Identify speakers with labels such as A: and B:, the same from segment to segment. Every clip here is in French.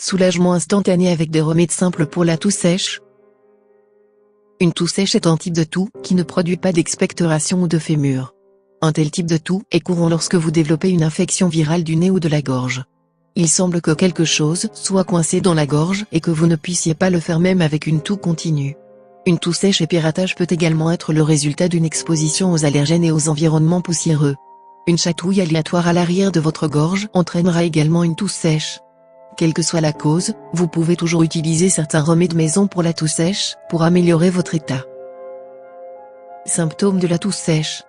A: Soulagement instantané avec des remèdes simples pour la toux sèche. Une toux sèche est un type de toux qui ne produit pas d'expectoration ou de fémur. Un tel type de toux est courant lorsque vous développez une infection virale du nez ou de la gorge. Il semble que quelque chose soit coincé dans la gorge et que vous ne puissiez pas le faire même avec une toux continue. Une toux sèche et piratage peut également être le résultat d'une exposition aux allergènes et aux environnements poussiéreux. Une chatouille aléatoire à l'arrière de votre gorge entraînera également une toux sèche. Quelle que soit la cause, vous pouvez toujours utiliser certains remèdes maison pour la toux sèche, pour améliorer votre état. Symptômes de la toux sèche.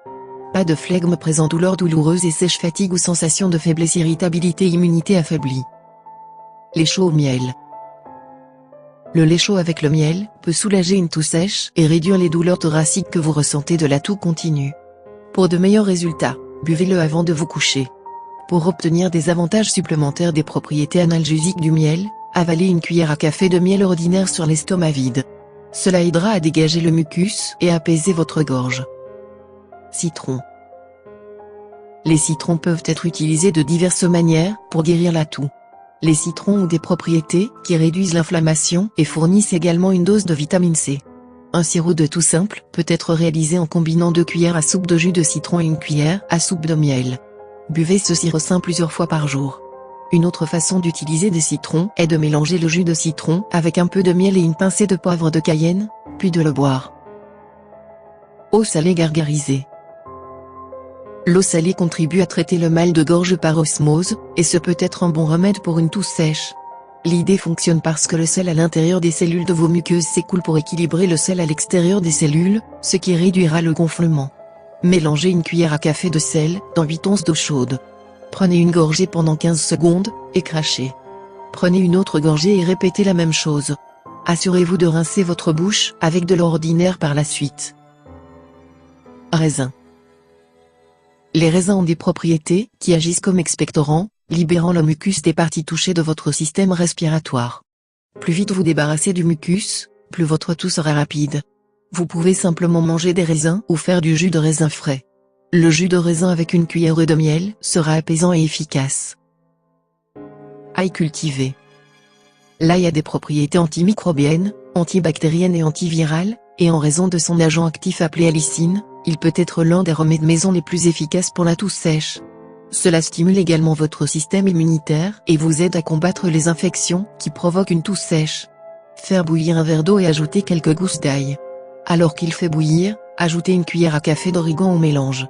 A: Pas de flegme présent, douleur douloureuse et sèche, fatigue ou sensation de faiblesse, irritabilité, immunité affaiblie. Lait chaud au miel. Le lait chaud avec le miel peut soulager une toux sèche et réduire les douleurs thoraciques que vous ressentez de la toux continue. Pour de meilleurs résultats, buvez-le avant de vous coucher. Pour obtenir des avantages supplémentaires des propriétés analgésiques du miel, avalez une cuillère à café de miel ordinaire sur l'estomac vide. Cela aidera à dégager le mucus et à apaiser votre gorge. Citron. Les citrons peuvent être utilisés de diverses manières pour guérir la toux. Les citrons ont des propriétés qui réduisent l'inflammation et fournissent également une dose de vitamine C. Un sirop de toux simple peut être réalisé en combinant 2 cuillères à soupe de jus de citron et 1 cuillère à soupe de miel. Buvez ce sirop sain plusieurs fois par jour. Une autre façon d'utiliser des citrons est de mélanger le jus de citron avec un peu de miel et une pincée de poivre de Cayenne, puis de le boire. Eau salée gargarisée. L'eau salée contribue à traiter le mal de gorge par osmose, et ce peut être un bon remède pour une toux sèche. L'idée fonctionne parce que le sel à l'intérieur des cellules de vos muqueuses s'écoule pour équilibrer le sel à l'extérieur des cellules, ce qui réduira le gonflement. Mélangez une cuillère à café de sel dans 8 onces d'eau chaude. Prenez une gorgée pendant 15 secondes, et crachez. Prenez une autre gorgée et répétez la même chose. Assurez-vous de rincer votre bouche avec de l'eau ordinaire par la suite. Raisins. Les raisins ont des propriétés qui agissent comme expectorants, libérant le mucus des parties touchées de votre système respiratoire. Plus vite vous débarrassez du mucus, plus votre toux sera rapide. Vous pouvez simplement manger des raisins ou faire du jus de raisin frais. Le jus de raisin avec une cuillère de miel sera apaisant et efficace. Ail cultivé. L'ail a des propriétés antimicrobiennes, antibactériennes et antivirales, et en raison de son agent actif appelé allicine, il peut être l'un des remèdes maison les plus efficaces pour la toux sèche. Cela stimule également votre système immunitaire et vous aide à combattre les infections qui provoquent une toux sèche. Faire bouillir un verre d'eau et ajouter quelques gousses d'ail. Alors qu'il fait bouillir, ajoutez une cuillère à café d'origan au mélange.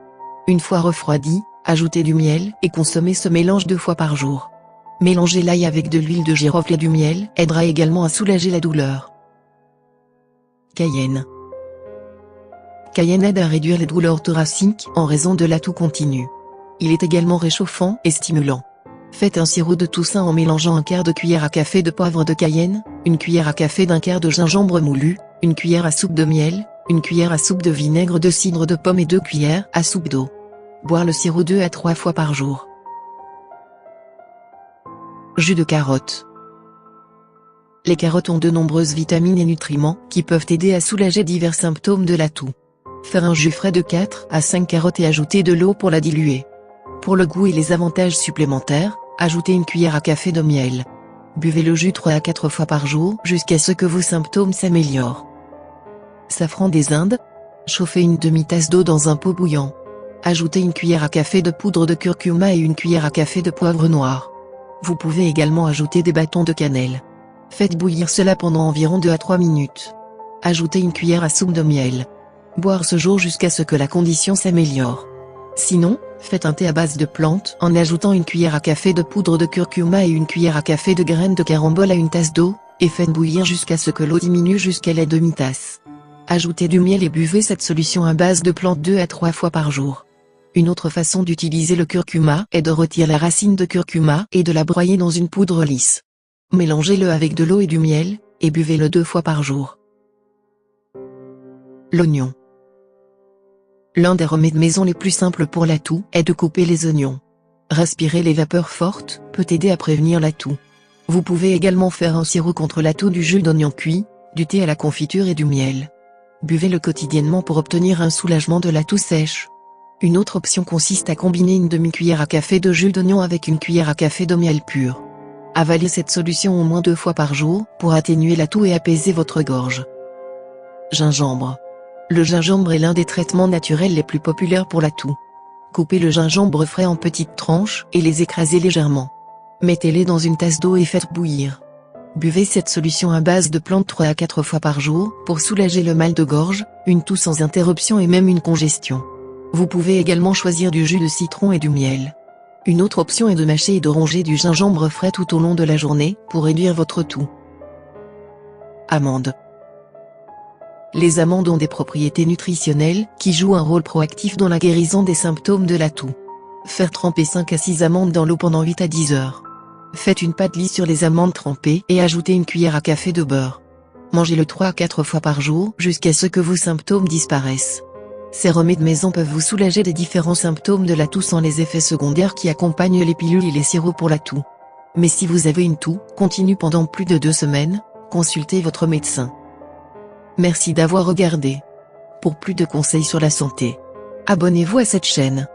A: Une fois refroidi, ajoutez du miel et consommez ce mélange 2 fois par jour. Mélanger l'ail avec de l'huile de girofle et du miel aidera également à soulager la douleur. Cayenne. Cayenne aide à réduire les douleurs thoraciques en raison de la toux continue. Il est également réchauffant et stimulant. Faites un sirop de toux sain en mélangeant 1/4 de cuillère à café de poivre de Cayenne, 1 cuillère à café d'1/4 de gingembre moulu, 1 cuillère à soupe de miel, 1 cuillère à soupe de vinaigre de cidre de pomme et 2 cuillères à soupe d'eau. Boire le sirop 2 à 3 fois par jour. Jus de carotte. Les carottes ont de nombreuses vitamines et nutriments qui peuvent aider à soulager divers symptômes de la toux. Faire un jus frais de 4 à 5 carottes et ajouter de l'eau pour la diluer. Pour le goût et les avantages supplémentaires, ajoutez 1 cuillère à café de miel. Buvez le jus 3 à 4 fois par jour jusqu'à ce que vos symptômes s'améliorent. Safran des Indes. Chauffez une demi-tasse d'eau dans un pot bouillant. Ajoutez 1 cuillère à café de poudre de curcuma et 1 cuillère à café de poivre noir. Vous pouvez également ajouter des bâtons de cannelle. Faites bouillir cela pendant environ 2 à 3 minutes. Ajoutez 1 cuillère à soupe de miel. Boire ce jour jusqu'à ce que la condition s'améliore. Sinon, faites un thé à base de plantes en ajoutant 1 cuillère à café de poudre de curcuma et 1 cuillère à café de graines de carambola à une tasse d'eau, et faites bouillir jusqu'à ce que l'eau diminue jusqu'à la demi-tasse. Ajoutez du miel et buvez cette solution à base de plantes 2 à 3 fois par jour. Une autre façon d'utiliser le curcuma est de retirer la racine de curcuma et de la broyer dans une poudre lisse. Mélangez-le avec de l'eau et du miel, et buvez-le 2 fois par jour. L'oignon. L'un des remèdes maison les plus simples pour la toux est de couper les oignons. Respirer les vapeurs fortes peut aider à prévenir la toux. Vous pouvez également faire un sirop contre la toux du jus d'oignon cuit, du thé à la confiture et du miel. Buvez-le quotidiennement pour obtenir un soulagement de la toux sèche. Une autre option consiste à combiner une demi-cuillère à café de jus d'oignon avec 1 cuillère à café de miel pur. Avalez cette solution au moins 2 fois par jour pour atténuer la toux et apaiser votre gorge. Gingembre. Le gingembre est l'un des traitements naturels les plus populaires pour la toux. Coupez le gingembre frais en petites tranches et les écrasez légèrement. Mettez-les dans une tasse d'eau et faites bouillir. Buvez cette solution à base de plantes 3 à 4 fois par jour pour soulager le mal de gorge, une toux sans interruption et même une congestion. Vous pouvez également choisir du jus de citron et du miel. Une autre option est de mâcher et de ronger du gingembre frais tout au long de la journée pour réduire votre toux. Amandes. Les amandes ont des propriétés nutritionnelles qui jouent un rôle proactif dans la guérison des symptômes de la toux. Faire tremper 5 à 6 amandes dans l'eau pendant 8 à 10 heures. Faites une pâte lisse sur les amandes trempées et ajoutez une cuillère à café de beurre. Mangez-le 3 à 4 fois par jour jusqu'à ce que vos symptômes disparaissent. Ces remèdes maison peuvent vous soulager des différents symptômes de la toux sans les effets secondaires qui accompagnent les pilules et les sirops pour la toux. Mais si vous avez une toux continue pendant plus de 2 semaines, consultez votre médecin. Merci d'avoir regardé. Pour plus de conseils sur la santé, abonnez-vous à cette chaîne.